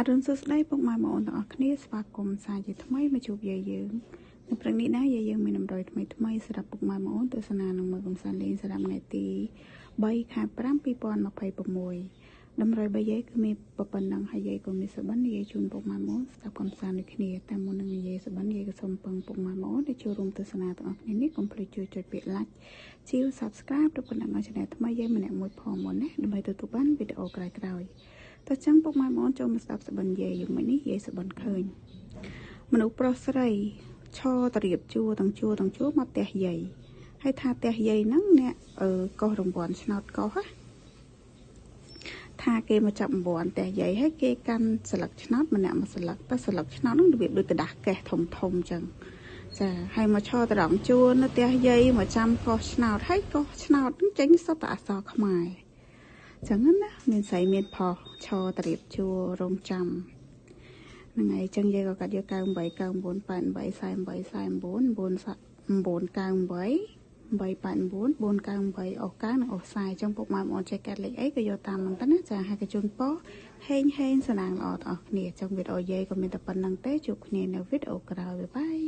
រុនសួស្តីពុកម៉ែបងប្អូនទាំងអស់គ្នាស្វាគមន៍សាជាថ្មីមកជួបយាយយើងនៅព្រឹកនេះណាយាយយើងមានតម្រុយថ្មីសម្រាប់ពុកម៉ែបងប្អូនទស្សនានឹងមើលកំសាន្តលេងសម្រាប់ថ្ងៃទី3 ខែ 5 2026តម្រុយរបស់យាយគឺមានប៉ុណ្ណឹងហើយយាយក៏មានសបិនយាយជូនពុកម៉ែបងប្អូនស្ដាប់កំសាន្តដូចគ្នាតែមុននឹងនិយាយសបិនយាយក៏សូមពឹងពុកម៉ែបងប្អូនដែលចូលរួមទស្សនាទាំងអស់គ្នានេះកុំភ្លេចជួយចុចពាក្យ like ជា subscribe ទៅបណ្ដឹងឲ្យ channel ថ្មីយាយម្នាក់មួយផងមុនណាដើម្បីទទួលបានវីដេអូក្រោយៗតើចឹងពុកម៉ែបងប្អូនចូលមកស្ដាប់សបិនយាយយើងមិញនេះយាយសបិនឃើញមនុស្សប្រុសស្រីឈរតរៀបជួរទាំងជួរមកផ្ទះយាយហើយថាផ្ទះយាយហ្នឹងអ្នកកោះរង្វាន់ឆ្នោតកោះថាគេមកចាប់រង្វាន់ផ្ទះយាយហើយគេកាន់ស្លឹកឆ្នោតម្នាក់មួយស្លឹកតែស្លឹកឆ្នោតហ្នឹងរបៀបដូចกระดาษកេះធំចឹងចាហើយមកឈរតរងជួរនៅផ្ទះយាយមកចាំកោះឆ្នោតហើយកោះឆ្នោតហ្នឹងចេញសុទ្ធតែអក្សរខ្មែរចឹងណាមានស្រីមានផុសឈរតរៀបជួររងចាំហ្នឹងហើយចឹងយាយក៏កាត់យក98 98 88 48 49 998 498 អស់កានិងអស់ខ្សែចឹងពុកម៉ែបងប្អូនចេះកាត់លេខអីក៏យកតាមហ្នឹងទៅណាចាហើយកជូនពរហេងសំណាងល្អទាំងអស់គ្នាចឹងវីដេអូយាយក៏មានតែប៉ុណ្្នឹងទេជួបគ្នានៅវីដេអូក្រោយបាយ